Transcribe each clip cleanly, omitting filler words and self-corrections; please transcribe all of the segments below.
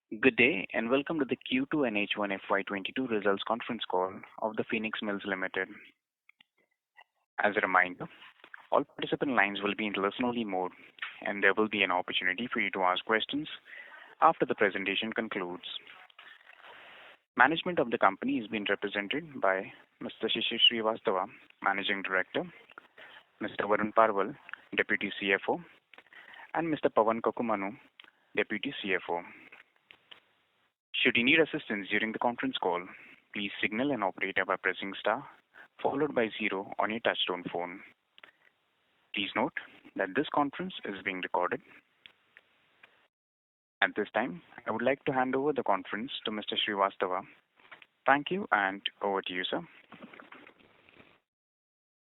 Good day, and welcome to the Q2 and H1 FY22 results conference call of the Phoenix Mills Limited. As a reminder, all participant lines will be in listen-only mode, and there will be an opportunity for you to ask questions after the presentation concludes. Management of the company is being represented by Mr. Shishir Srivastava, Managing Director, Mr. Varun Parwal, Deputy CFO, and Mr. Pawan Kokumanu, Deputy CFO. Should you need assistance during the conference call, please signal an operator by pressing star followed by 0 on your touchtone phone. Please note that this conference is being recorded. At this time, I would like to hand over the conference to Mr. Srivastava. Thank you, and over to you, sir.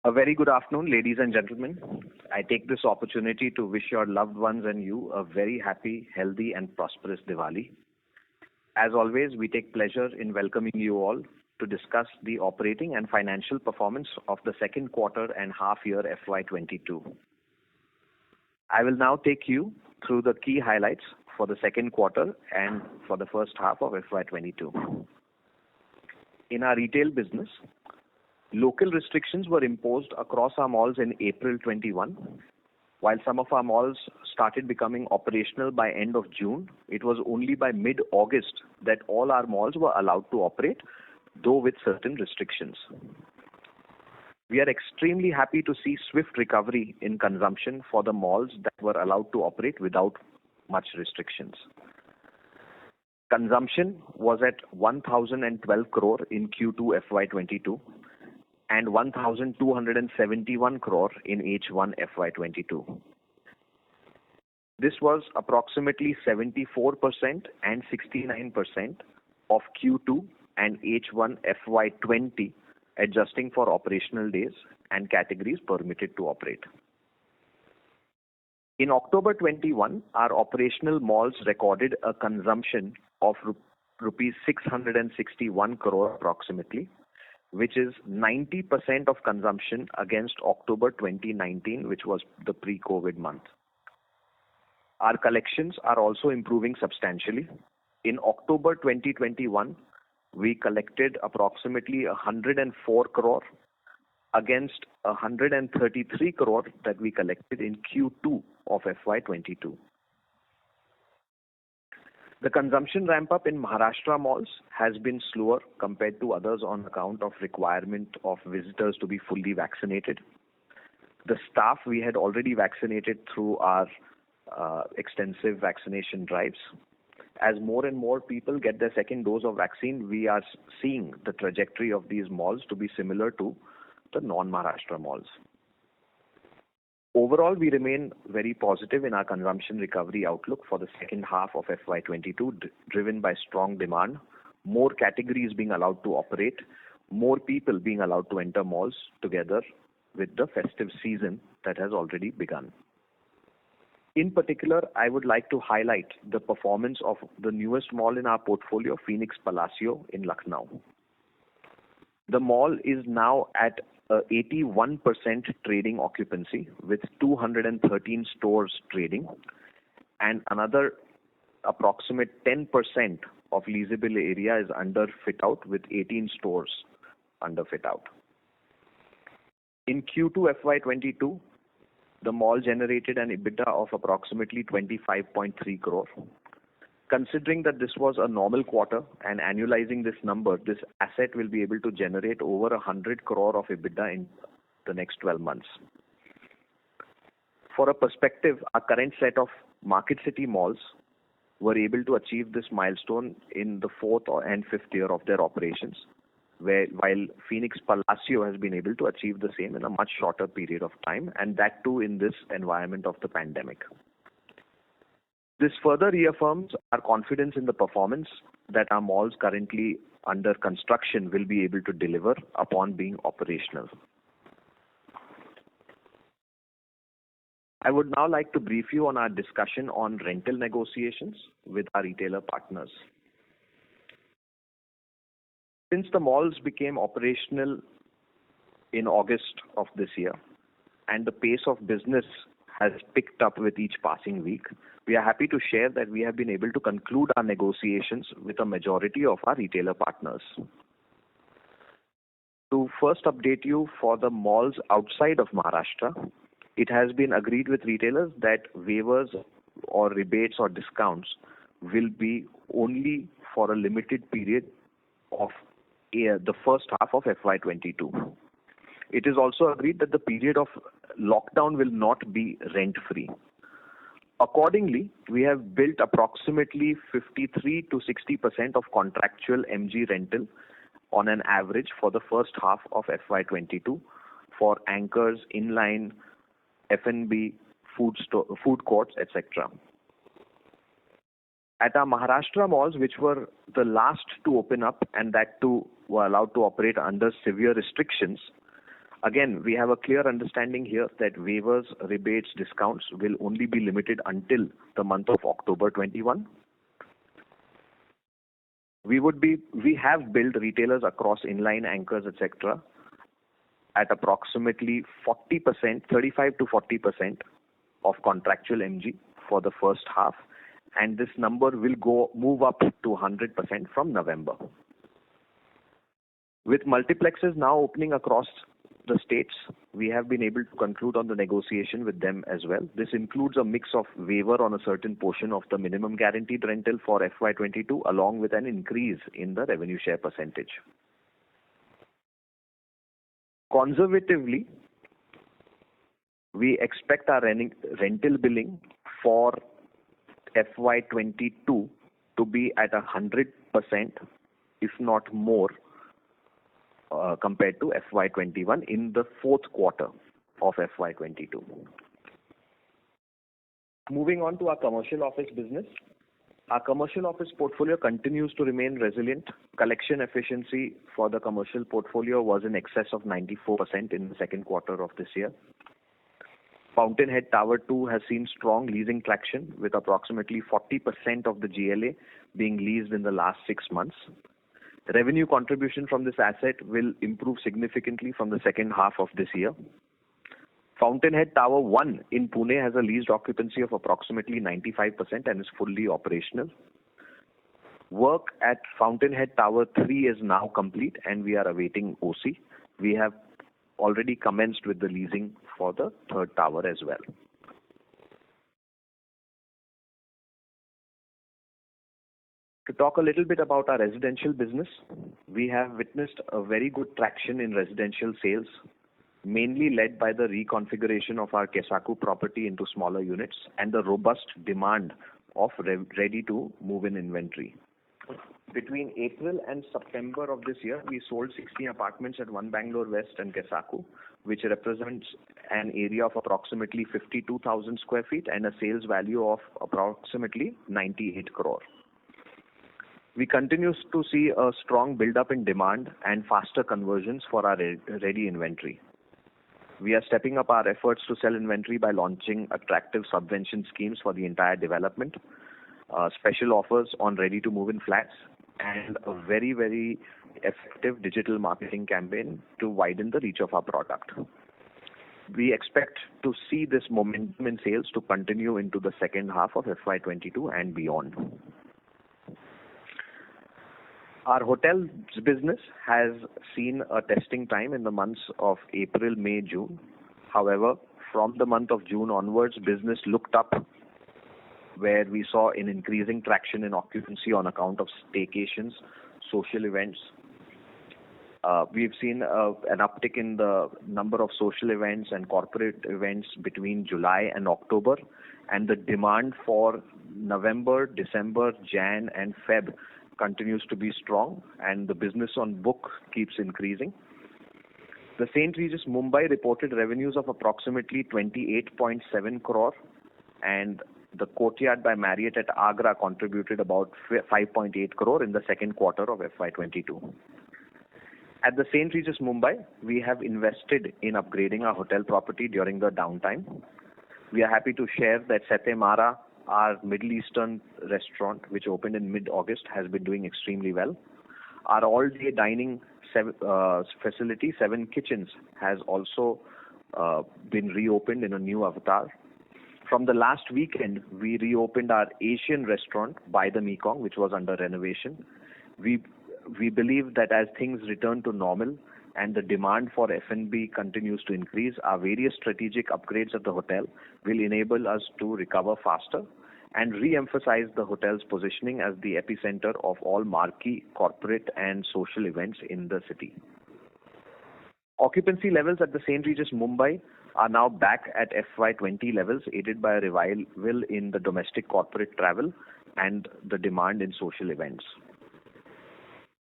A very good afternoon, ladies and gentlemen. I take this opportunity to wish your loved ones and you a very happy, healthy and prosperous Diwali. As always, we take pleasure in welcoming you all to discuss the operating and financial performance of the second quarter and half year FY22. I will now take you through the key highlights for the second quarter and for the first half of FY22. In our retail business, local restrictions were imposed across our malls in April 21. While some of our malls started becoming operational by end of June, it was only by mid-August that all our malls were allowed to operate, though with certain restrictions. We are extremely happy to see swift recovery in consumption for the malls that were allowed to operate without much restrictions. Consumption was at 1,012 crore in Q2 FY22 and 1,271 crore in H1 FY22. This was approximately 74% and 69% of Q2 and H1 FY20, adjusting for operational days and categories permitted to operate. In October 21, our operational malls recorded a consumption of rupees 661 crore approximately, which is 90% of consumption against October 2019, which was the pre-COVID month. Our collections are also improving substantially. In October 2021, we collected approximately 104 crore against 133 crore that we collected in Q2 of FY22. The consumption ramp-up in Maharashtra malls has been slower compared to others on account of requirement of visitors to be fully vaccinated. The staff we had already vaccinated through our extensive vaccination drives. As more and more people get their second dose of vaccine, we are seeing the trajectory of these malls to be similar to the non-Maharashtra malls. Overall, we remain very positive in our consumption recovery outlook for the second half of FY22, driven by strong demand, more categories being allowed to operate, more people being allowed to enter malls together with the festive season that has already begun. In particular, I would like to highlight the performance of the newest mall in our portfolio, Phoenix Palassio in Lucknow. The mall is now at 81% trading occupancy with 213 stores trading and another approximate 10% of leasable area is under fit out with 18 stores under fit out. In Q2 FY22, the mall generated an EBITDA of approximately 25.3 crore. Considering that this was a normal quarter and annualizing this number, this asset will be able to generate over 100 crore of EBITDA in the next 12 months. For a perspective, our current set of Market City malls were able to achieve this milestone in the fourth and fifth year of their operations, while Phoenix Palassio has been able to achieve the same in a much shorter period of time, and that too in this environment of the pandemic. This further reaffirms our confidence in the performance that our malls currently under construction will be able to deliver upon being operational. I would now like to brief you on our discussion on rental negotiations with our retailer partners. Since the malls became operational in August of this year and the pace of business has picked up with each passing week. We are happy to share that we have been able to conclude our negotiations with a majority of our retailer partners. To first update you for the malls outside of Maharashtra, it has been agreed with retailers that waivers or rebates or discounts will be only for a limited period of the first half of FY22. It is also agreed that the period of lockdown will not be rent-free. Accordingly, we have built approximately 53 to 60% of contractual MG rental on an average for the first half of FY22 for anchors, inline, F&B, food courts, etc. At our Maharashtra malls, which were the last to open up and that too were allowed to operate under severe restrictions, again, we have a clear understanding here that waivers, rebates, discounts will only be limited until the month of October 21. We have billed retailers across inline anchors, etc. at approximately 40%, 35 to 40% of contractual MG for the first half, and this number will move up to 100% from November. With multiplexes now opening across the states, we have been able to conclude on the negotiation with them as well. This includes a mix of waiver on a certain portion of the minimum guaranteed rental for FY22 along with an increase in the revenue share percentage. Conservatively, we expect our rental billing for FY22 to be at 100%, if not more, compared to FY21 in the fourth quarter of FY22. Moving on to our commercial office business. Our commercial office portfolio continues to remain resilient. Collection efficiency for the commercial portfolio was in excess of 94% in the second quarter of this year. Fountainhead Tower 2 has seen strong leasing traction with approximately 40% of the GLA being leased in the last 6 months. Revenue contribution from this asset will improve significantly from the second half of this year. Fountainhead Tower 1 in Pune has a leased occupancy of approximately 95% and is fully operational. Work at Fountainhead Tower 3 is now complete and we are awaiting OC. We have already commenced with the leasing for the third tower as well. To talk a little bit about our residential business, we have witnessed a very good traction in residential sales, mainly led by the reconfiguration of our Kesaku property into smaller units and the robust demand of ready-to-move-in inventory. Between April and September of this year, we sold 16 apartments at One Bangalore West and Kesaku, which represents an area of approximately 52,000 square feet and a sales value of approximately 98 crore. We continue to see a strong build-up in demand and faster conversions for our ready inventory. We are stepping up our efforts to sell inventory by launching attractive subvention schemes for the entire development, special offers on ready-to-move-in flats, and a very, very effective digital marketing campaign to widen the reach of our product. We expect to see this momentum in sales to continue into the second half of FY22 and beyond. Our hotels business has seen a testing time in the months of April, May, June. However, from the month of June onwards, business looked up, where we saw an increasing traction in occupancy on account of staycations, social events. We've seen an uptick in the number of social events and corporate events between July and October, and the demand for November, December, Jan and Feb continues to be strong, and the business on book keeps increasing. The St. Regis Mumbai reported revenues of approximately 28.7 crore, and the Courtyard by Marriott at Agra contributed about 5.8 crore in the second quarter of FY22. At the St. Regis Mumbai, we have invested in upgrading our hotel property during the downtime. We are happy to share that Sete Mara, our Middle Eastern restaurant, which opened in mid-August, has been doing extremely well. Our all-day dining facility, Seven Kitchens, has also been reopened in a new avatar. From the last weekend, we reopened our Asian restaurant by the Mekong, which was under renovation. We believe that as things return to normal and the demand for F&B continues to increase, our various strategic upgrades at the hotel will enable us to recover faster and re-emphasize the hotel's positioning as the epicenter of all marquee corporate and social events in the city. Occupancy levels at the St. Regis Mumbai are now back at FY20 levels, aided by a revival in the domestic corporate travel and the demand in social events.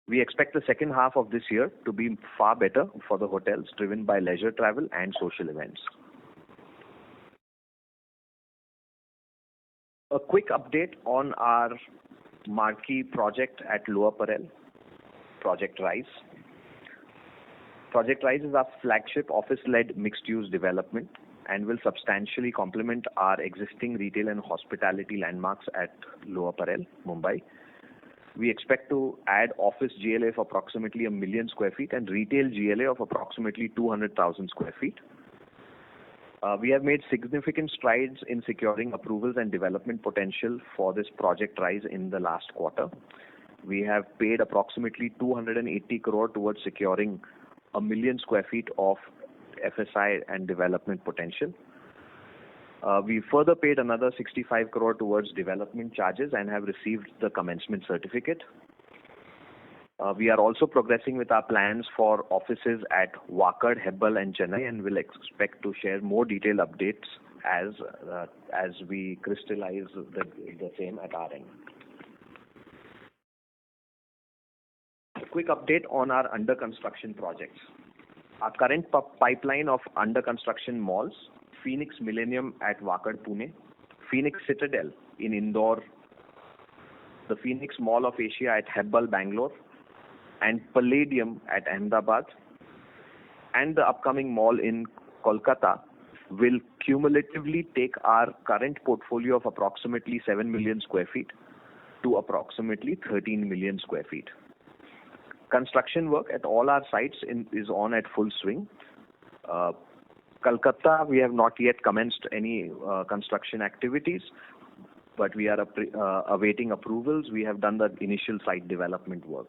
We expect the second half of this year to be far better for the hotels, driven by leisure travel and social events. A quick update on our marquee project at Lower Parel, Project Rise. Project Rise is our flagship office-led mixed-use development and will substantially complement our existing retail and hospitality landmarks at Lower Parel, Mumbai. We expect to add office GLA of approximately 1 million square feet and retail GLA of approximately 200,000 square feet. We have made significant strides in securing approvals and development potential for this Project Rise in the last quarter. We have paid approximately 280 crore towards securing 1 million square feet of FSI and development potential. We further paid another 65 crore towards development charges and have received the commencement certificate. We are also progressing with our plans for offices at Wakad, Hebbal and Chennai, and will expect to share more detailed updates as we crystallize the same at our end. A quick update on our under construction projects. Our current pipeline of under construction malls: Phoenix Millennium at Wakad, Pune; Phoenix Citadel in Indore; the Phoenix Mall of Asia at Hebbal, Bangalore; and Palladium at Ahmedabad, and the upcoming mall in Kolkata will cumulatively take our current portfolio of approximately 7 million square feet to approximately 13 million square feet. Construction work at all our sites is on at full swing. Kolkata, we have not yet commenced any construction activities, but we are awaiting approvals. We have done the initial site development work.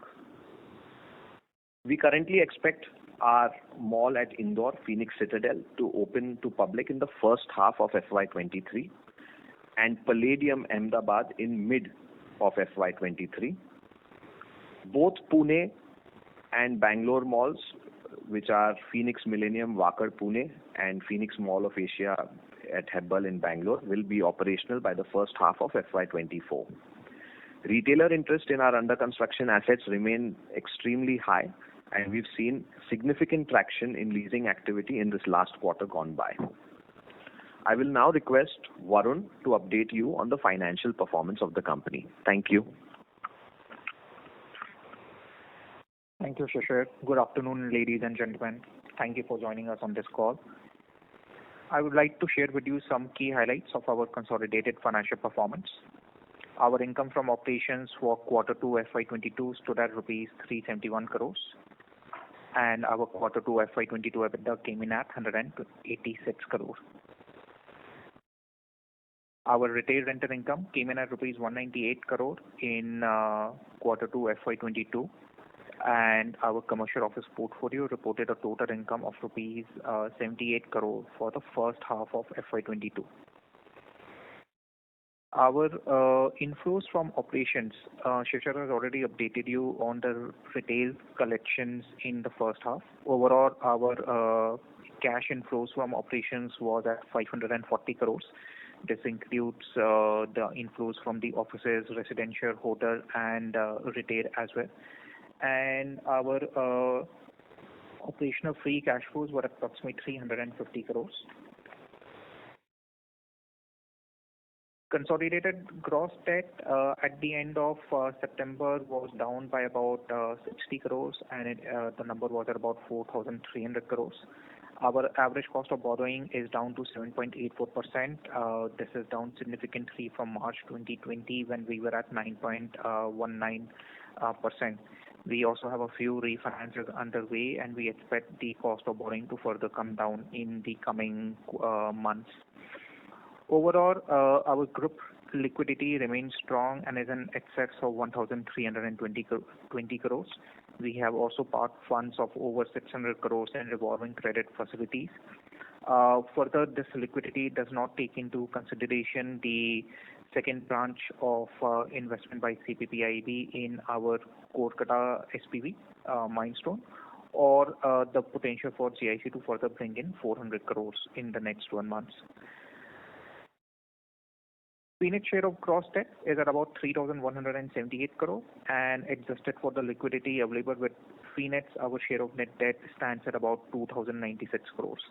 We currently expect our mall at Indore, Phoenix Citadel, to open to public in the first half of FY23, and Palladium, Ahmedabad, in mid of FY23. Both Pune and Bangalore malls, which are Phoenix Millennium, Wakad, Pune, and Phoenix Mall of Asia at Hebbal in Bangalore, will be operational by the first half of FY24. Retailer interest in our under construction assets remain extremely high, and we've seen significant traction in leasing activity in this last quarter gone by. I will now request Varun to update you on the financial performance of the company. Thank you. Thank you, Shishir. Good afternoon, ladies and gentlemen. Thank you for joining us on this call. I would like to share with you some key highlights of our consolidated financial performance. Our income from operations for Q2 FY22 stood at rupees 371 crores, and our Q2 FY22 EBITDA came in at 186 crores. Our retail rental income came in at rupees 198 crore in Q2 FY22, and our commercial office portfolio reported a total income of rupees 78 crore for the first half of FY22. Our inflows from operations, Shishir has already updated you on the retail collections in the first half. Overall, our cash inflows from operations was at 540 crores. This includes the inflows from the offices, residential, hotel, and retail as well. And our operational free cash flows were approximately 350 crores. Consolidated gross debt at the end of September was down by about 60 crores, and the number was at about 4,300 crores. Our average cost of borrowing is down to 7.84%. This is down significantly from March 2020 when we were at 9.19%. We also have a few refinances underway, and we expect the cost of borrowing to further come down in the coming months. Overall, our group liquidity remains strong and is in excess of 1,320 crores. We have also parked funds of over 600 crores in revolving credit facilities. Further, this liquidity does not take into consideration the second tranche of investment by CPPIB in our Kolkata SPV milestone, or the potential for GIC to further bring in 400 crores in the next 1 month. Phoenix share of gross debt is at about 3,178 crore, and adjusted for the liquidity available with Phoenix, our share of net debt stands at about 2,096 crores.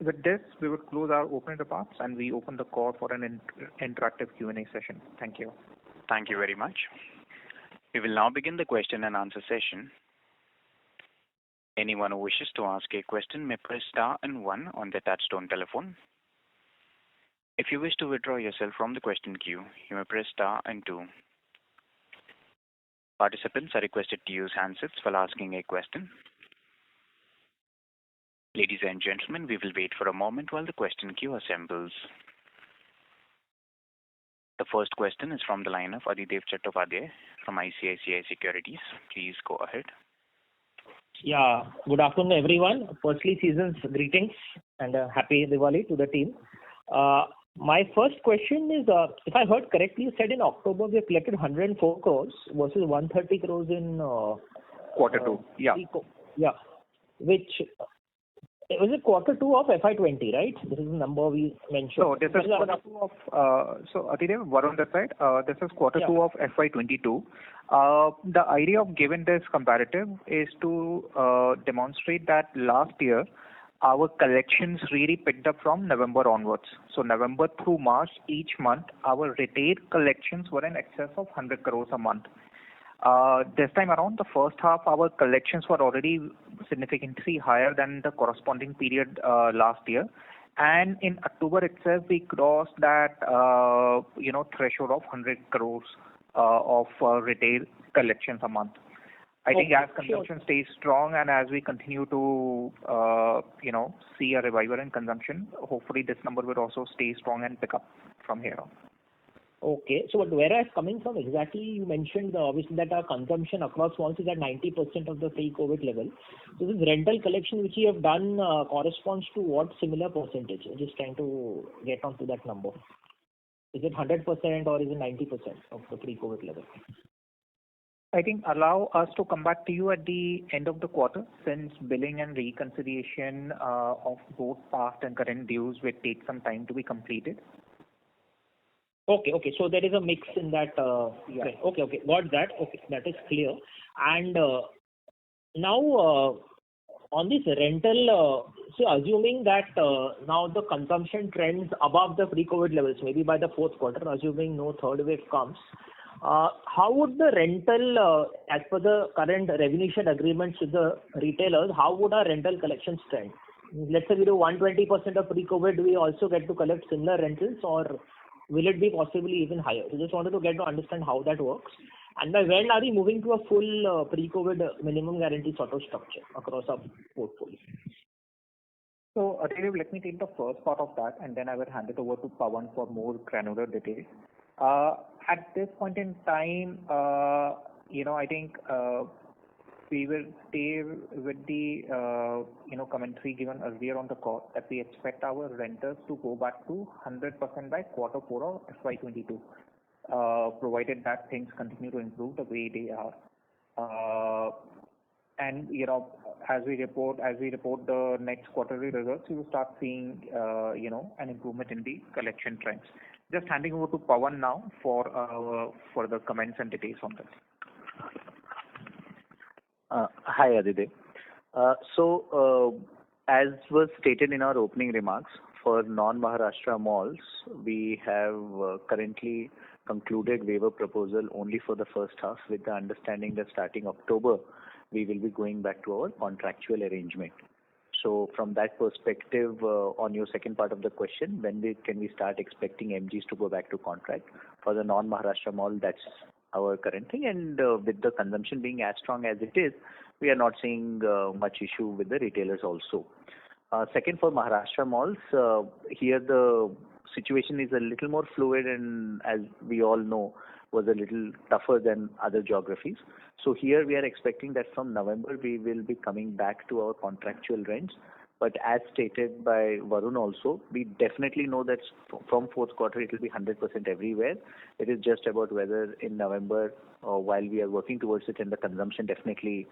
With this, we would close our opening remarks and we open the call for an interactive Q&A session. Thank you. Thank you very much. We will now begin the question and answer session. Anyone who wishes to ask a question may press star and one on their touchtone telephone. If you wish to withdraw yourself from the question queue, you may press star and two. Participants are requested to use handsets while asking a question. Ladies and gentlemen, we will wait for a moment while the question queue assembles. The first question is from the line of Adhidev Chattopadhyay from ICICI Securities. Please go ahead. Yeah, good afternoon, everyone. Firstly, season's greetings and happy Diwali to the team. My first question is, if I heard correctly, you said in October we have collected 104 crores versus 130 crores in Quarter 2. Yeah. Which was it quarter 2 of FY20, right? This is the number we mentioned. So this is quarter 2 of, so Adhidev, Varun that side, this is quarter 2 of FY22. The idea of giving this comparative is to demonstrate that last year our collections really picked up from November onwards. So November through March, each month, our retail collections were in excess of 100 crores a month. This time around, the first half, our collections were already significantly higher than the corresponding period last year. And in October itself, we crossed that, threshold of 100 crores of retail collections a month. I think as consumption stays strong and as we continue to, see a revival in consumption, hopefully this number will also stay strong and pick up from here on. Okay, so where I was coming from exactly, you mentioned obviously that our consumption across malls is at 90% of the pre-COVID level. So this rental collection which you have done corresponds to what similar percentage? I'm just trying to get onto that number. Is it 100% or is it 90% of the pre-COVID level? I think allow us to come back to you at the end of the quarter, since billing and reconciliation of both past and current dues will take some time to be completed. Okay. So there is a mix in that. Yeah. Okay. Got that. Okay, that is clear. And now on this rental, so assuming that now the consumption trends above the pre-COVID levels, maybe by the fourth quarter, assuming no third wave comes, how would the rental, as per the current revenue share agreements with the retailers, how would our rental collections trend? Let's say we do 120% of pre-COVID, do we also get to collect similar rentals, or will it be possibly even higher? So just wanted to get to understand how that works. And by when are we moving to a full pre-COVID minimum guarantee sort of structure across our portfolio? So Adhidev, let me take the first part of that and then I will hand it over to Pawan for more granular details. At this point in time, I think we will stay with the commentary given earlier on the call that we expect our renters to go back to 100% by quarter 4 of FY22, provided that things continue to improve the way they are. And as we report the next quarterly results, we will start seeing an improvement in the collection trends. Just handing over to Pawan now for the comments and details on this. Hi Adhidev. As was stated in our opening remarks, for non-Maharashtra malls, we have currently concluded waiver proposal only for the first half, with the understanding that starting October, we will be going back to our contractual arrangement. So from that perspective, on your second part of the question, when can we start expecting MGs to go back to contract? For the non-Maharashtra mall, that's our current thing, and with the consumption being as strong as it is, we are not seeing much issue with the retailers also. Second, for Maharashtra malls, here the situation is a little more fluid and, as we all know, was a little tougher than other geographies. So here we are expecting that from November we will be coming back to our contractual rents. But as stated by Varun also, we definitely know that from fourth quarter it will be 100% everywhere. It is just about whether in November, while we are working towards it, and the consumption definitely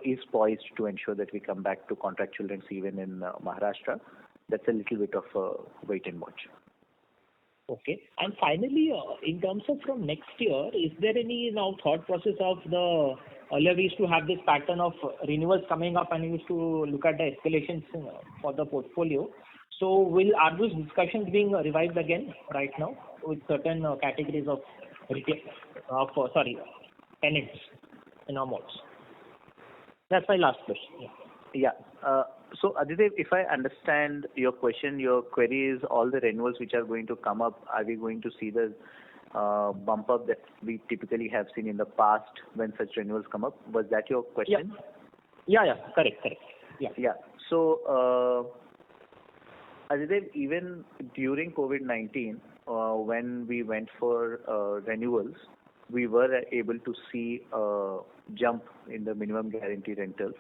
is poised to ensure that we come back to contractual rents even in Maharashtra. That's a little bit of a wait and watch. Okay. And finally, in terms of from next year, is there any now thought process of the earlier we used to have this pattern of renewals coming up and we used to look at the escalations for the portfolio. So are those discussions being revived again right now with certain categories of tenants in our malls? That's my last question. Yeah. So Aditya, if I understand your question, your query is all the renewals which are going to come up, are we going to see the bump up that we typically have seen in the past when such renewals come up? Was that your question? Yeah. Correct. Yeah. So, Aditya, even during COVID-19, when we went for renewals, we were able to see a jump in the minimum guarantee rentals.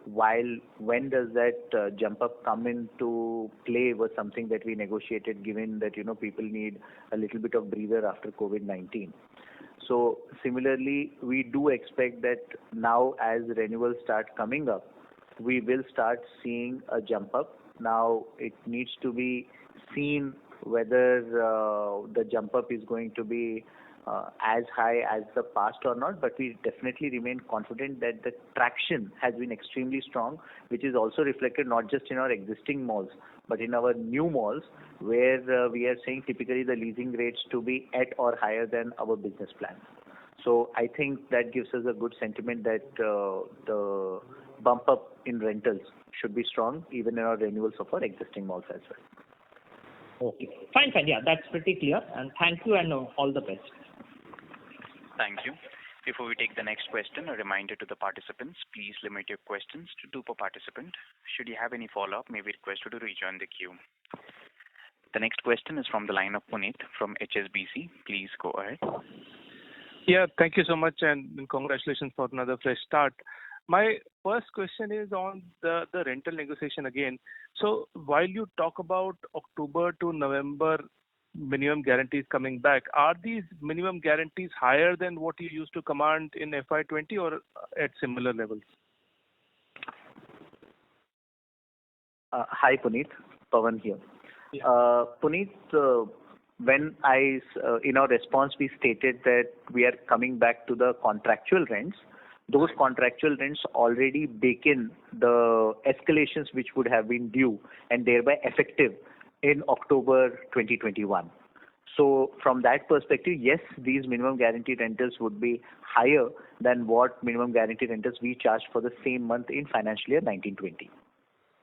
While when does that jump up come into play was something that we negotiated, given that people need a little bit of breather after COVID-19. So similarly, we do expect that now as renewals start coming up, we will start seeing a jump up. Now it needs to be seen whether the jump up is going to be as high as the past or not, but we definitely remain confident that the traction has been extremely strong, which is also reflected not just in our existing malls, but in our new malls, where we are saying typically the leasing rates to be at or higher than our business plan. So I think that gives us a good sentiment that the bump up in rentals should be strong, even in our renewals of our existing malls as well. Okay. Fine. Yeah, that's pretty clear. And thank you and all the best. Thank you. Before we take the next question, a reminder to the participants, please limit your questions to 2 per participant. Should you have any follow-up, may we request you to rejoin the queue. The next question is from the line of Puneet from HSBC. Please go ahead. Yeah, thank you so much and congratulations for another fresh start. My first question is on the rental negotiation again. So while you talk about October to November minimum guarantees coming back, are these minimum guarantees higher than what you used to command in FY20 or at similar levels? Hi Puneet, Pawan here. Yeah. Puneet, when in our response we stated that we are coming back to the contractual rents, those contractual rents already bake in the escalations which would have been due and thereby effective in October 2021. So from that perspective, yes, these minimum guaranteed rentals would be higher than what minimum guaranteed rentals we charged for the same month in financial year 1920.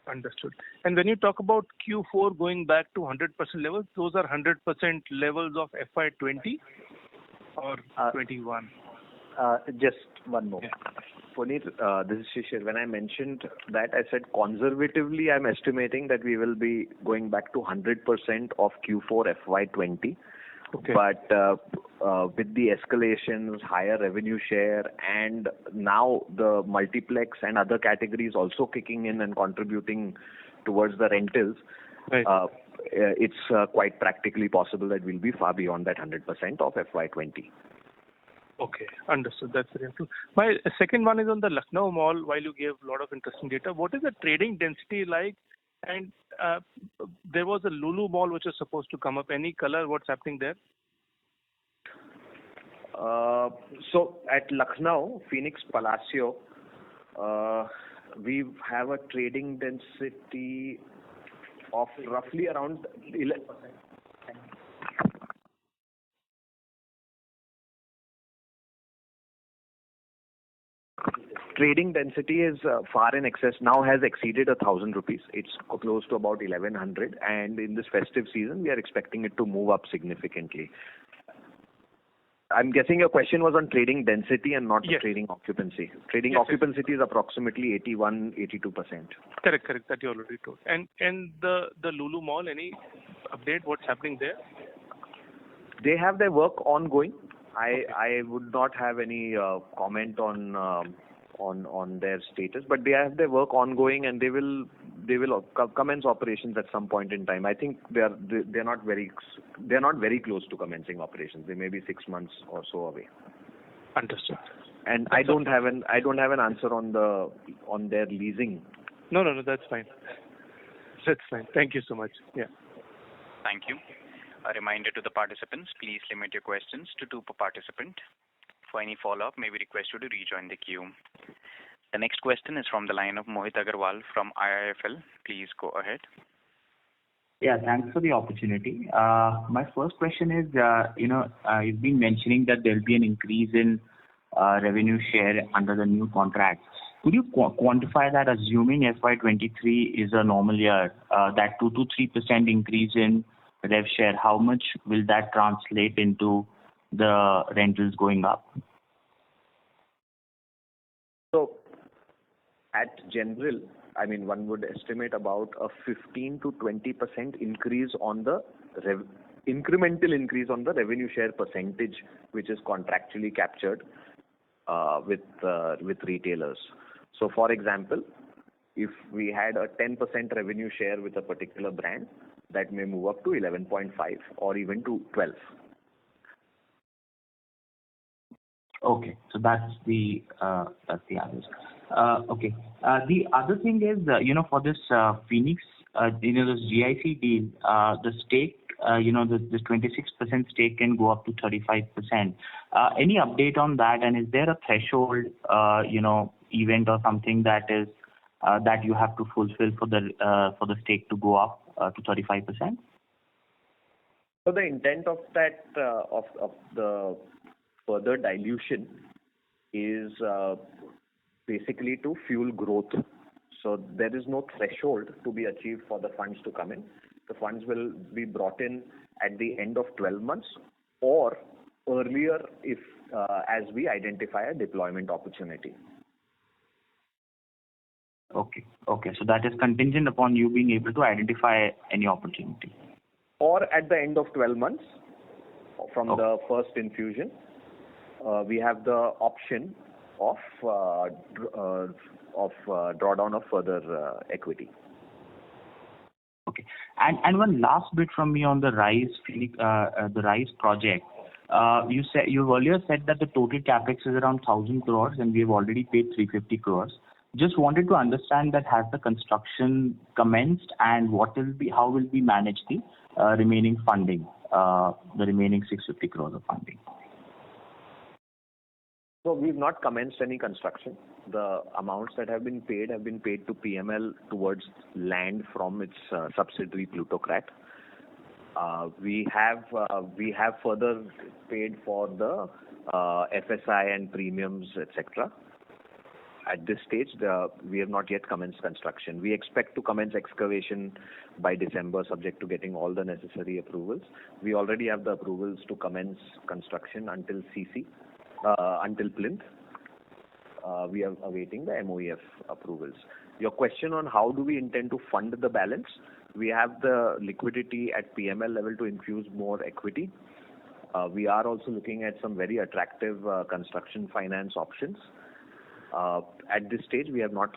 Understood. And when you talk about Q4 going back to 100% levels, those are 100% levels of FY20 or 21? Just one more. Yeah. Puneet, this is Shishir. When I mentioned that, I said conservatively I'm estimating that we will be going back to 100% of Q4 FY20. Okay. But with the escalations, higher revenue share, and now the multiplex and other categories also kicking in and contributing towards the rentals, Right. It's quite practically possible that we'll be far beyond that 100% of FY20. Okay, understood. That's very helpful. My second one is on the Lucknow Mall. While you gave a lot of interesting data, what is the trading density like? And there was a Lulu Mall which was supposed to come up. Any color? What's happening there? So at Lucknow, Phoenix Palacio, we have a trading density of roughly around 11%. Trading density is far in excess, now has exceeded 1,000 rupees. It's close to about 1,100, and in this festive season, we are expecting it to move up significantly. I'm guessing your question was on trading density and not the Yes. trading occupancy. Trading Yes, occupancy is approximately 81-82%. Correct. That you already told. And the Lulu Mall, any update? What's happening there? They have their work ongoing. I would not have any comment on their status, but they have their work ongoing, and they will commence operations at some point in time. I think they're not very close to commencing operations. They may be 6 months or so away. Understood. And I don't have an answer on their leasing. No, that's fine. That's fine. Thank you so much. Yeah. Thank you. A reminder to the participants, please limit your questions to 2 per participant. For any follow-up, may we request you to rejoin the queue. The next question is from the line of Mohit Agarwal from IIFL. Please go ahead. Yeah, thanks for the opportunity. My first question is, you've been mentioning that there'll be an increase in revenue share under the new contract. Could you quantify that, assuming FY23 is a normal year, that 2 to 3% increase in rev share, how much will that translate into the rentals going up? So, at general, I mean, one would estimate about a 15 to 20% increase on the incremental increase on the revenue share percentage, which is contractually captured with retailers. So, for example, if we had a 10% revenue share with a particular brand, that may move up to 11.5 or even to 12. Okay, so that's the average. Okay. The other thing is, for this Phoenix, this GIC deal, the stake, this 26% stake can go up to 35%. Any update on that? And is there a threshold, event or something that is that you have to fulfill for the stake to go up to 35%? So the intent of that of the further dilution is basically to fuel growth. So there is no threshold to be achieved for the funds to come in. The funds will be brought in at the end of 12 months or earlier if as we identify a deployment opportunity. Okay. So that is contingent upon you being able to identify any opportunity. Or at the end of 12 months from the first infusion, we have the option of drawdown of further equity. Okay. And one last bit from me on the Rise project. You've earlier said that the total capex is around 1,000 crores and we've already paid 350 crores. Just wanted to understand that has the construction commenced and how will we manage the remaining funding, the remaining 650 crores of funding? So we've not commenced any construction. The amounts that have been paid to PML towards land from its subsidiary Plutocrat. We have further paid for the FSI and premiums, etc. At this stage, we have not yet commenced construction. We expect to commence excavation by December, subject to getting all the necessary approvals. We already have the approvals to commence construction until Plinth. We are awaiting the MOEF approvals. Your question on how do we intend to fund the balance? We have the liquidity at PML level to infuse more equity. We are also looking at some very attractive construction finance options. At this stage, we have not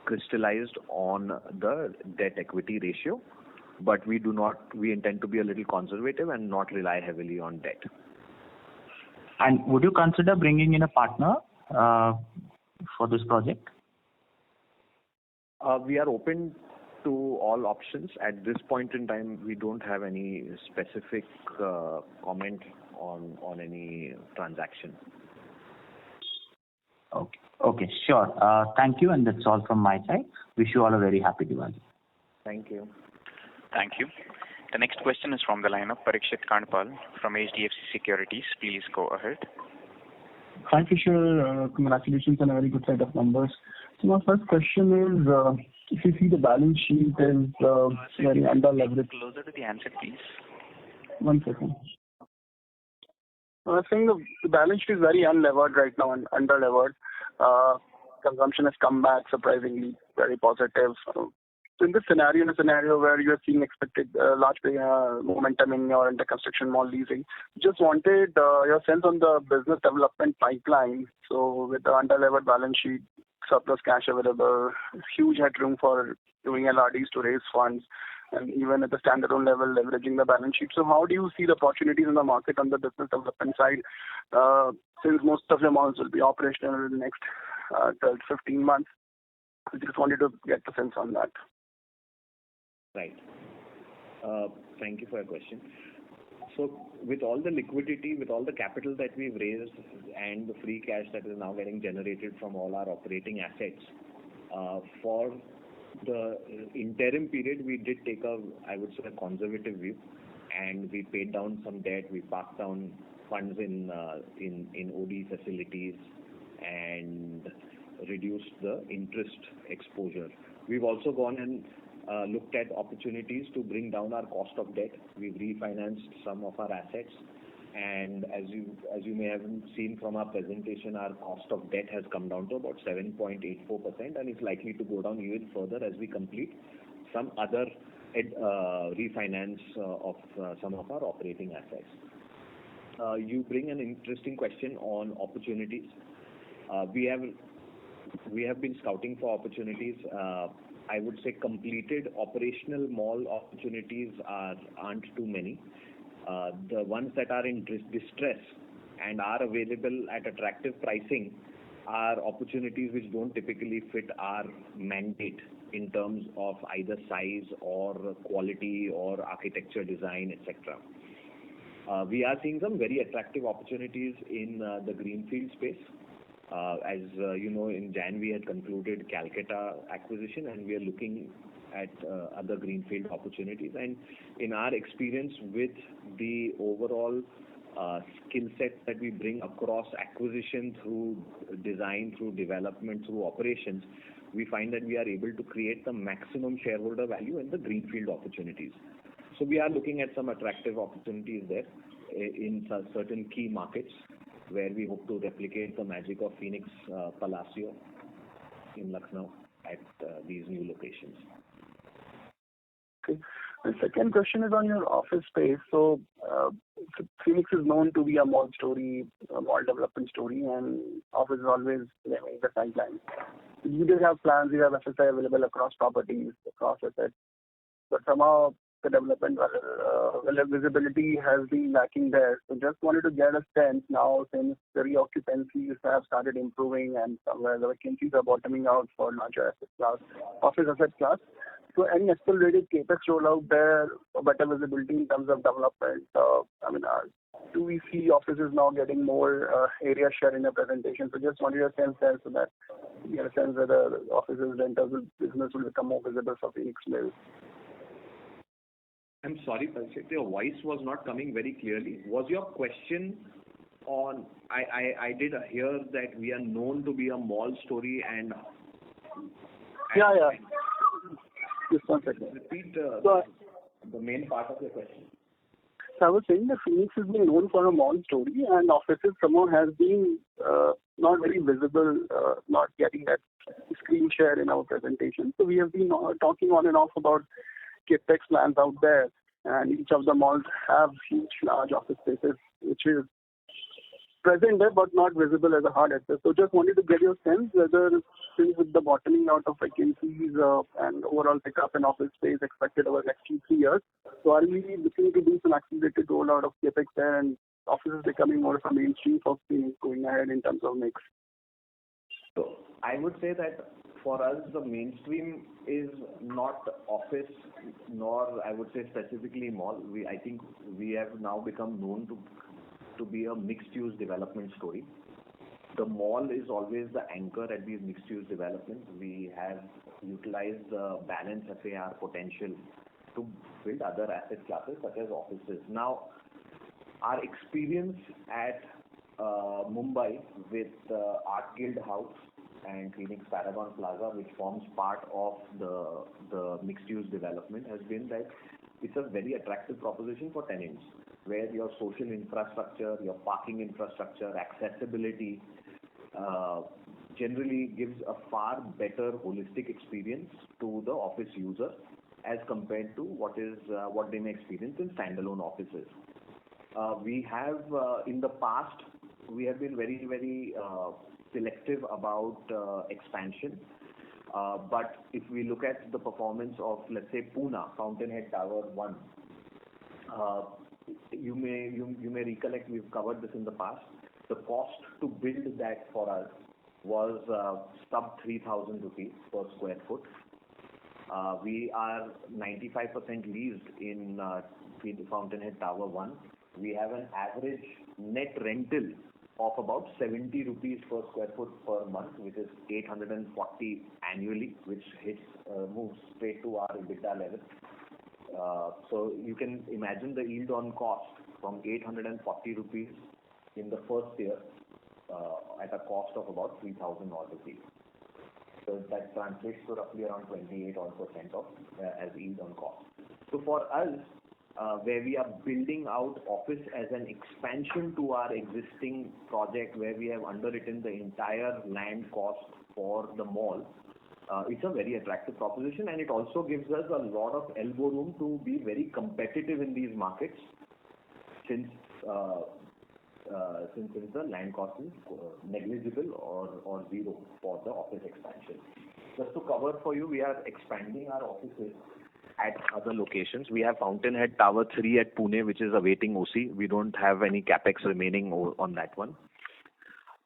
crystallized on the debt equity ratio, but we intend to be a little conservative and not rely heavily on debt. And would you consider bringing in a partner for this project? We are open to all options. At this point in time, we don't have any specific comment on any transaction. Okay, sure. Thank you, and that's all from my side. Wish you all a very happy Diwali. Thank you. Thank you. The next question is from the line of Parikshit Kandpal from HDFC Securities. Please go ahead. Hi, Kishore. Congratulations on a very good set of numbers. So my first question is, if you see the balance sheet is very under leveraged. Closer to the answer, please. 1 second. I think the balance sheet is very unlevered right now and underlevered. Consumption has come back surprisingly very positive. So in this scenario, in a scenario where you are seeing expected large momentum in your under construction mall leasing, just wanted your sense on the business development pipeline. So with the underlevered balance sheet, surplus cash available, huge headroom for doing LRDs to raise funds, and even at the standalone level, leveraging the balance sheet. So how do you see the opportunities in the market on the business development side, since most of the malls will be operational in the next 12 to 15 months? I just wanted to get the sense on that. Right. Thank you for your question. So with all the liquidity, with all the capital that we've raised and the free cash that is now getting generated from all our operating assets, for the interim period, we did take I would say, a conservative view, and we paid down some debt. We parked down funds in OD facilities and reduced the interest exposure. We've also gone and looked at opportunities to bring down our cost of debt. We've refinanced some of our assets, and as you may have seen from our presentation, our cost of debt has come down to about 7.84%, and it's likely to go down even further as we complete some other refinance of some of our operating assets. You bring an interesting question on opportunities. We have been scouting for opportunities. I would say completed operational mall opportunities aren't too many. The ones that are in distress and are available at attractive pricing are opportunities which don't typically fit our mandate in terms of either size or quality or architecture design, etc. We are seeing some very attractive opportunities in the greenfield space. As you know, in Jan we had concluded Calcutta acquisition, and we are looking at other greenfield opportunities. And in our experience with the overall skill set that we bring across acquisition, through design, through development, through operations, we find that we are able to create the maximum shareholder value in the greenfield opportunities. So we are looking at some attractive opportunities there in certain key markets, where we hope to replicate the magic of Phoenix Palacio in Lucknow at these new locations. Okay. The second question is on your office space. So Phoenix is known to be a mall story, a mall development story, and office is always the sideline. You do have plans, you have FSI available across properties, across assets, but somehow the development visibility has been lacking there. So just wanted to get a sense now, since the reoccupancies have started improving and somewhere the vacancies are bottoming out for larger asset class, office asset class. So any accelerated capex rollout there, or better visibility in terms of development? Do we see offices now getting more area share in the presentation? So just wanted your sense there, so that you get a sense whether the offices rentals business will become more visible for Phoenix Mills. I'm sorry, Parikshit, your voice was not coming very clearly. Was your question on, I did hear that we are known to be a mall story and Yeah. Just one second. Repeat the main part of your question. So I was saying that Phoenix has been known for a mall story, and offices somehow has been not very visible, not getting that screen share in our presentation. So we have been talking on and off about capex plans out there, and each of the malls have huge, large office spaces, which is present there but not visible as a hard asset. So just wanted to get your sense whether, since with the bottoming out of vacancies and overall pickup in office space expected over the next 2-3 years, so are we looking to do some accelerated rollout of capex there, and offices becoming more of a mainstream for Phoenix going ahead in terms of mix? So I would say that for us, the mainstream is not office, nor I would say specifically mall. I think we have now become known to be a mixed-use development story. The mall is always the anchor at these mixed-use developments. We have utilized the balance FAR potential to build other asset classes such as offices. Now, our experience at Mumbai with Art Guild House and Phoenix Paragon Plaza, which forms part of the mixed-use development, has been that it's a very attractive proposition for tenants. where your social infrastructure, your parking infrastructure, accessibility generally gives a far better holistic experience to the office user as compared to what they may experience in standalone offices. We have in the past we have been very, very selective about expansion. But if we look at the performance of, let's say, Pune, Fountainhead Tower 1, you may recollect we've covered this in the past. The cost to build that for us was sub 3,000 rupees per square foot. We are 95% leased in Fountainhead Tower 1. We have an average net rental of about 70 rupees per square foot per month, which is 840 annually, which moves straight to our EBITDA level. So you can imagine the yield on cost from 840 rupees in the first year at a cost of about 3,000 odd rupees. So that translates to roughly around 28% of as yield on cost. So for us, where we are building out office as an expansion to our existing project, where we have underwritten the entire land cost for the mall, it's a very attractive proposition, and it also gives us a lot of elbow room to be very competitive in these markets, since the land cost is negligible or zero for the office expansion. Just to cover for you, we are expanding our offices at other locations. We have Fountainhead Tower 3 at Pune, which is awaiting OC. We don't have any capex remaining on that one.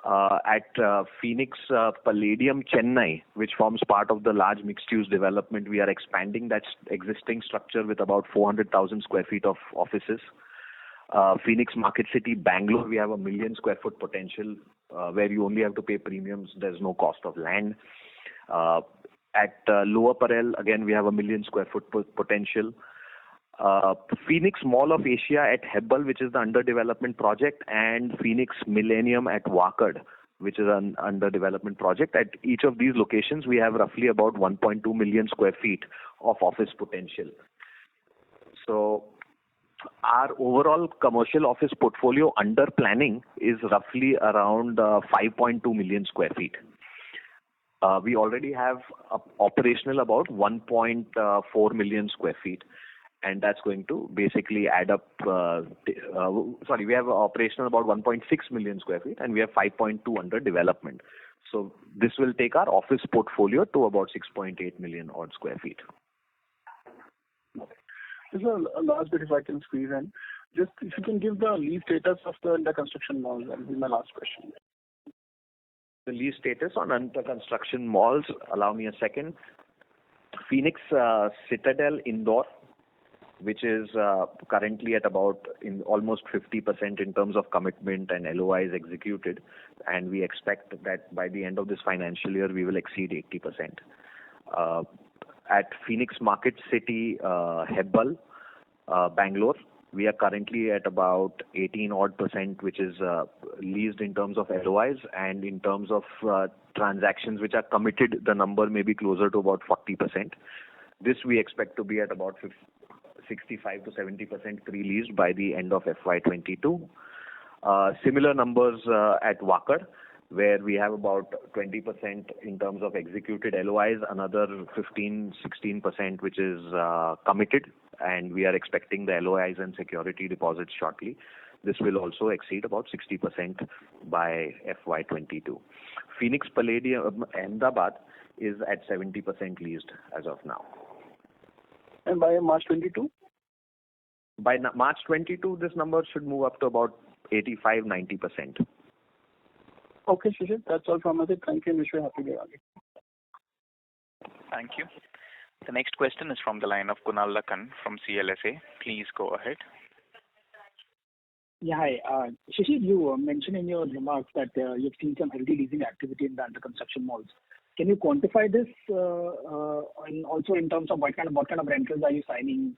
At Phoenix Palladium, Chennai, which forms part of the large mixed-use development, we are expanding that existing structure with about 400,000 square feet of offices. Phoenix Market City, Bangalore, we have 1 million square foot potential where you only have to pay premiums. There's no cost of land. At Lower Parel, again, we have 1 million square foot potential. Phoenix Mall of Asia at Hebbal, which is the under development project, and Phoenix Millennium at Wakad, which is an under development project. At each of these locations, we have roughly about 1.2 million square feet of office potential. So our overall commercial office portfolio under planning is roughly around 5.2 million square feet. We already have operational about 1.4 million square feet, and that's going to basically add up. We have operational about 1.6 million square feet, and we have 5.2 under development. So this will take our office portfolio to about 6.8 million odd square feet. Okay. This is a last bit if I can squeeze in. Just if you can give the lease status of the under construction malls, that will be my last question. The lease status on under construction malls, allow me a second. Phoenix Citadel Indore, which is currently at about almost 50% in terms of commitment and LOIs executed, and we expect that by the end of this financial year we will exceed 80%. At Phoenix Market City, Hebbal, Bangalore, we are currently at about 18 odd %, which is leased in terms of LOIs, and in terms of transactions which are committed, the number may be closer to about 40%. This we expect to be at about 65 to 70% pre-leased by the end of FY22. Similar numbers at Wakad, where we have about 20% in terms of executed LOIs, another 15-16% which is committed, and we are expecting the LOIs and security deposits shortly. This will also exceed about 60% by FY22. Phoenix Palladium Ahmedabad is at 70% leased as of now. And by March 22? By March 22, this number should move up to about 85-90%. Okay, Shishir, that's all from us. Thank you and wish you a happy Diwali. Thank you. The next question is from the line of Kunal Lakhan from CLSA. Please go ahead. Yeah, hi. Shishir, you mentioned in your remarks that you've seen some healthy leasing activity in the under construction malls. Can you quantify this, and also in terms of what kind of rentals are you signing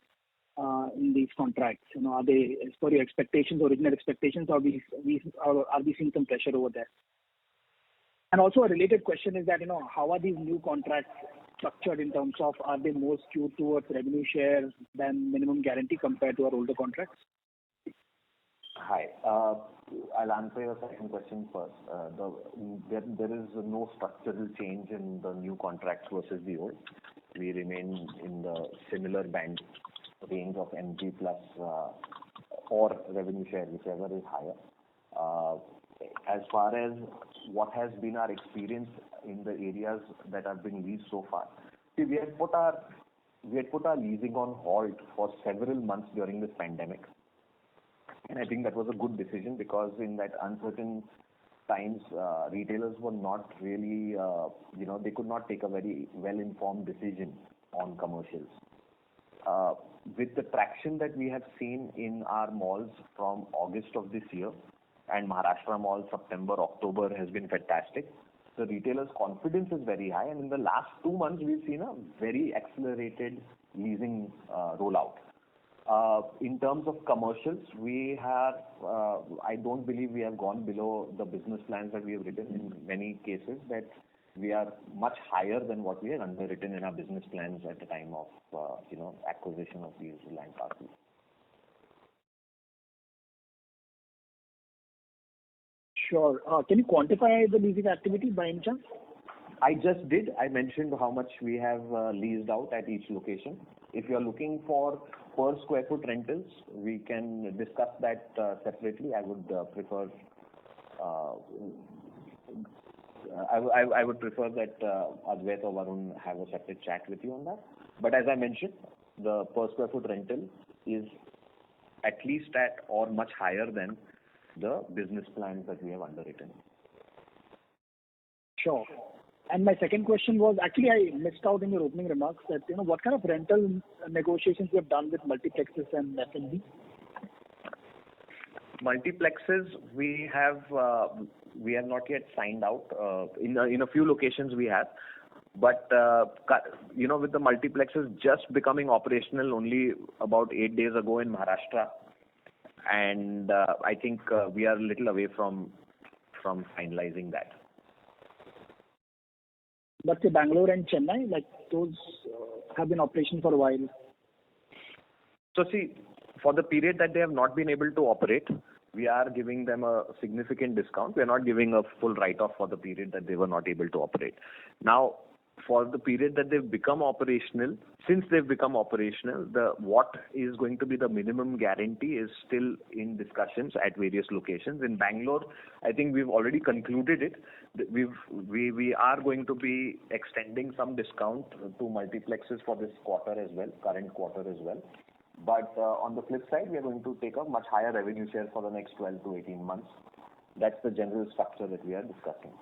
in these contracts? You know, are they as per your expectations, original expectations, or are we seeing some pressure over there? And also a related question is that, you know, how are these new contracts structured in terms of, are they more skewed towards revenue share than minimum guarantee compared to our older contracts? Hi. I'll answer your second question first. There is no structural change in the new contracts versus the old. We remain in the similar band range of MG plus or revenue share, whichever is higher. As far as what has been our experience in the areas that have been leased so far, see, we had put our leasing on hold for several months during this pandemic. And I think that was a good decision because in that uncertain times, retailers were not really, they could not take a very well-informed decision on commercials. With the traction that we have seen in our malls from August of this year, and Maharashtra Mall September, October has been fantastic. The retailers' confidence is very high, and in the last 2 months, we've seen a very accelerated leasing rollout. In terms of commercials, we have, I don't believe we have gone below the business plans that we have written in many cases, that we are much higher than what we had underwritten in our business plans at the time of, acquisition of these land parcels. Sure. Can you quantify the leasing activity by any chance? I just did. I mentioned how much we have leased out at each location. If you are looking for per square foot rentals, we can discuss that separately. I would prefer I would prefer that Advait or Varun have a separate chat with you on that. But as I mentioned, the per square foot rental is at least at or much higher than the business plans that we have underwritten. Sure. And my second question was, actually I missed out in your opening remarks that, what kind of rental negotiations you have done with multiplexes and F&B? Multiplexes, we have not yet signed out. In a few locations we have, but with the multiplexes just becoming operational only about 8 days ago in Maharashtra, and I think we are a little away from finalizing that. But say Bangalore and Chennai, like those have been operational for a while. So see, for the period that they have not been able to operate, we are giving them a significant discount. We are not giving a full write-off for the period that they were not able to operate. Now, for the period that they've become operational, since they've become operational, what is going to be the minimum guarantee is still in discussions at various locations. In Bangalore, I think we've already concluded it. We are going to be extending some discount to multiplexes for this quarter as well, current quarter as well. But on the flip side, we are going to take a much higher revenue share for the next 12 to 18 months. That's the general structure that we are discussing.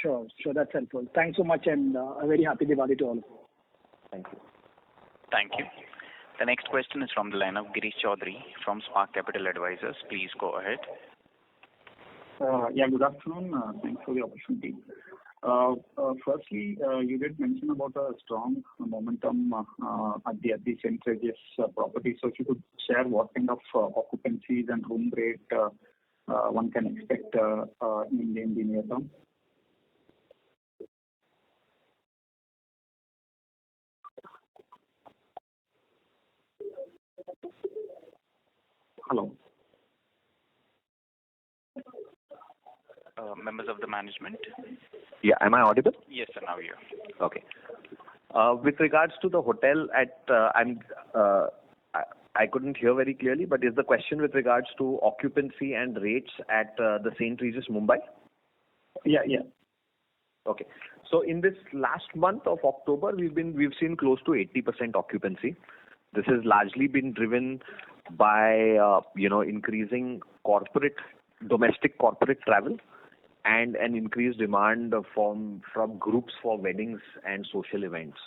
Sure, that's helpful. Thanks so much, and a very happy Diwali to all of you. Thank you. Thank you. The next question is from the line of Girish Chaudhary from Spark Capital Advisors. Please go ahead. Good afternoon. Thanks for the opportunity. Firstly, you did mention about a strong momentum at the St. Regis property. So if you could share what kind of occupancies and room rate one can expect in the near term. Hello. Members of the management. Yeah, am I audible? Yes, sir, now you. Okay. With regards to the hotel I couldn't hear very clearly, but is the question with regards to occupancy and rates at the St. Regis Mumbai? Yeah. Okay. So in this last month of October, we've seen close to 80% occupancy. This has largely been driven by increasing domestic corporate travel and an increased demand from groups for weddings and social events.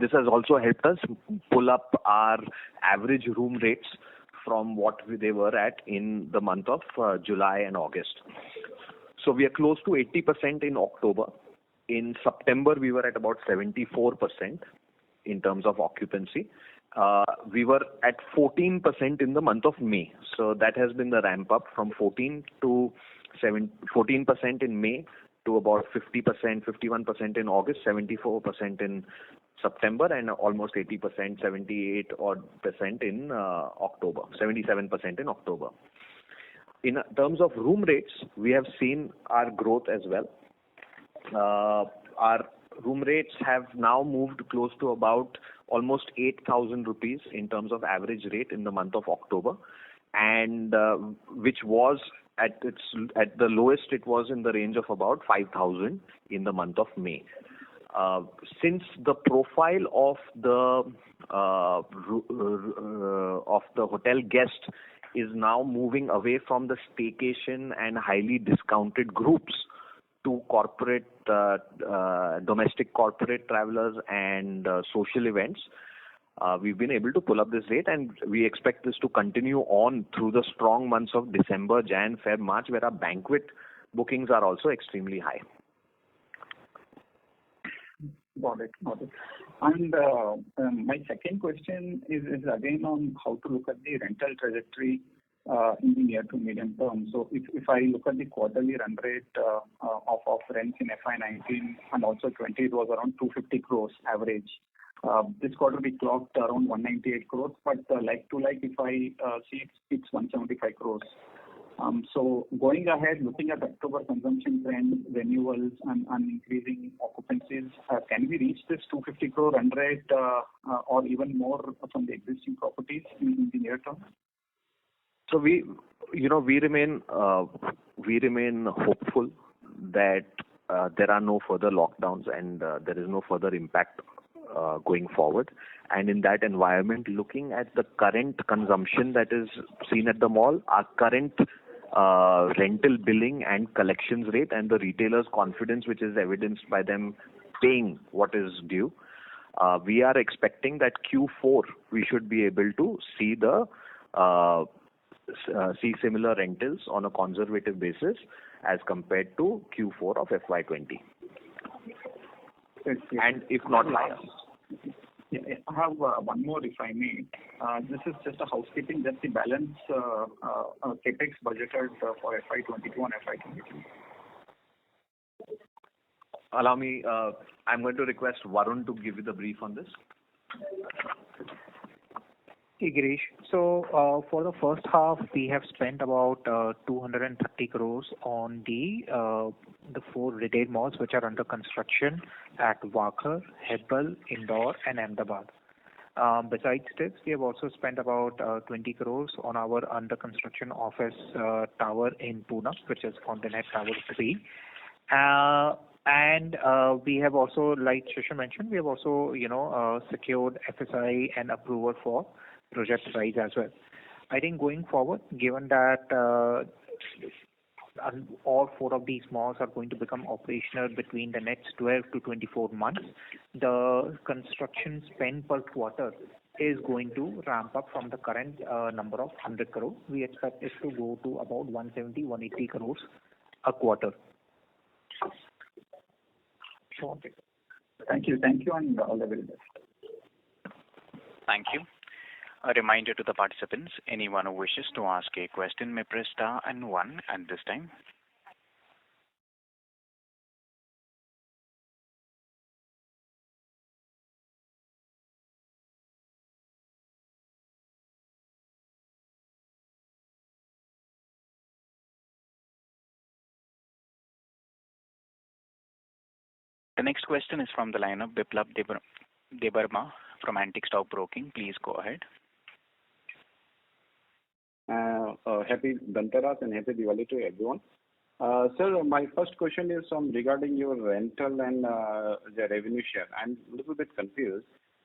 This has also helped us pull up our average room rates from what they were at in the month of July and August. So we are close to 80% in October. In September, we were at about 74% in terms of occupancy. We were at 14% in the month of May. So that has been the ramp up from 14% in May to about 50%, 51% in August, 74% in September, and almost 80%, 78 odd percent in October, 77% in October. In terms of room rates, we have seen our growth as well. Our room rates have now moved close to about almost 8,000 rupees in terms of average rate in the month of October, and which was at the lowest, it was in the range of about 5,000 in the month of May. Since the profile of the hotel guest is now moving away from the staycation and highly discounted groups to corporate, domestic corporate travelers and social events, we've been able to pull up this rate, and we expect this to continue on through the strong months of December, Jan, Feb, March, where our banquet bookings are also extremely high. Got it. And my second question is again on how to look at the rental trajectory in the near to medium term. So if I look at the quarterly run rate of rents in FY19 and also 20, it was around 250 crores average. This quarter we clocked around 198 crores, but like to like, if I see it's 175 crores. So going ahead, looking at October consumption trends, renewals, and increasing occupancies, can we reach this 250 crore run rate or even more from the existing properties in the near term? So we remain hopeful that there are no further lockdowns and there is no further impact going forward. And in that environment, looking at the current consumption that is seen at the mall, our current rental billing and collections rate, and the retailers' confidence, which is evidenced by them paying what is due, we are expecting that Q4 we should be able to see see similar rentals on a conservative basis as compared to Q4 of FY20. And if not higher. Yeah, I have one more, if I may. This is just a housekeeping, just the balance capex budgeted for FY22 and FY23. Allow me, I'm going to request Varun to give you the brief on this. Hey, Girish. So for the first half, we have spent about 230 crores on the 4 retail malls which are under construction at Wakar, Hebbal, Indore, and Ahmedabad. Besides this, we have also spent about 20 crores on our under construction office tower in Pune, which is Fontainette Tower 3. And we have also, like Shishir mentioned, we have also, secured FSI and approval for Project Rise as well. I think going forward, given that all 4 of these malls are going to become operational between the next 12 to 24 months, the construction spend per quarter is going to ramp up from the current number of 100 crores. We expect it to go to about 170, 180 crores a quarter. Sure. Thank you, and all the very best. Thank you. A reminder to the participants, anyone who wishes to ask a question may press star and 1 at this time. The next question is from the line of Biplab Debbarma from Antique Stock Broking. Please go ahead. Happy Dhanteras and happy Diwali to everyone. Sir, my first question is regarding your rental and the revenue share. I'm a little bit confused.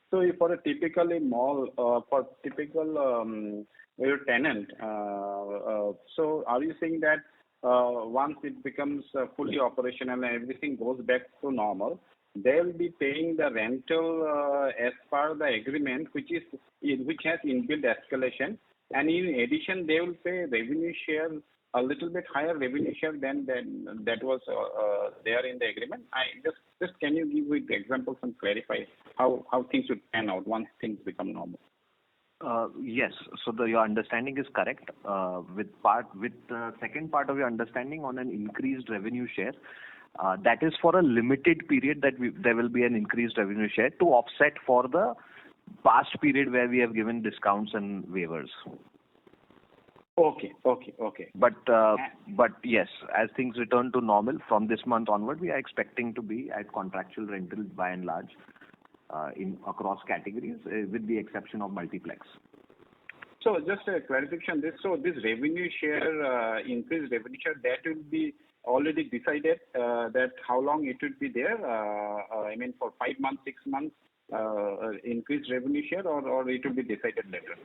So for a typical mall, for typical your tenant, so are you saying that once it becomes fully operational and everything goes back to normal, they'll be paying the rental as per the agreement, which has inbuilt escalation, and in addition they will pay revenue share, a little bit higher revenue share than that was there in the agreement? Just can you give with examples and clarify how things would pan out once things become normal? Yes. So your understanding is correct. With the second part of your understanding on an increased revenue share, That is for a limited period that there will be an increased revenue share to offset for the past period where we have given discounts and waivers. Okay. But yes, as things return to normal from this month onward, we are expecting to be at contractual rental by and large in across categories, with the exception of multiplex. So just a clarification, this revenue share, increased revenue share, that will be already decided that how long it will be there? I mean, for 5 months, 6 months, increased revenue share, or it will be decided later?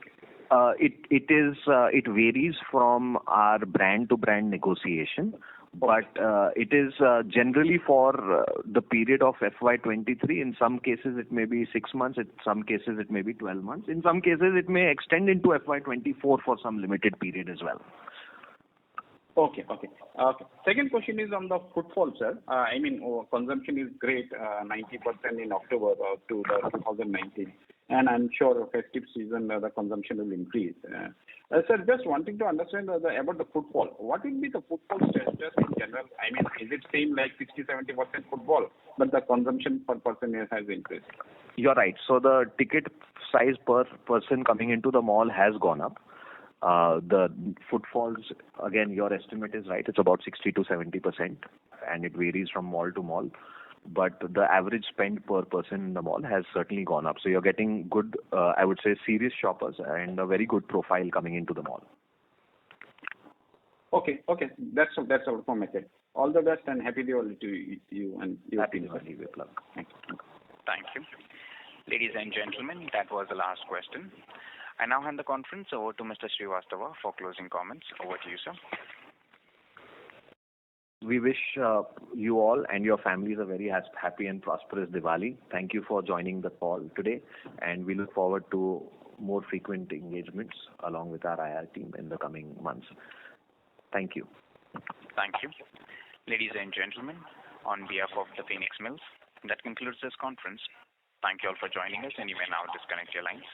It varies from our brand to brand negotiation, but it is generally for the period of FY23. In some cases, it may be 6 months. In some cases, it may be 12 months. In some cases, it may extend into FY24 for some limited period as well. Okay. Second question is on the footfall, sir. I mean, consumption is great, 90% in October to the 2019. And I'm sure festive season, the consumption will increase. Sir, just wanting to understand about the footfall. What will be the footfall status in general? I mean, is it same like 60-70% footfall, but the consumption per person has increased? You're right. So the ticket size per person coming into the mall has gone up. The footfalls, again, your estimate is right. It's about 60 to 70%, and it varies from mall to mall. But the average spend per person in the mall has certainly gone up. So you're getting good, I would say, serious shoppers and a very good profile coming into the mall. Okay. That's all from my side. All the best and happy Diwali to you and your Happy team. Diwali, Viplav. Thank you. Thank you. Ladies and gentlemen, that was the last question. I now hand the conference over to Mr. Srivastava for closing comments. Over to you, sir. We wish you all and your families a very happy and prosperous Diwali. Thank you for joining the call today, and we look forward to more frequent engagements along with our IR team in the coming months. Thank you. Thank you. Ladies and gentlemen, on behalf of the Phoenix Mills, that concludes this conference. Thank you all for joining us, and you may now disconnect your lines.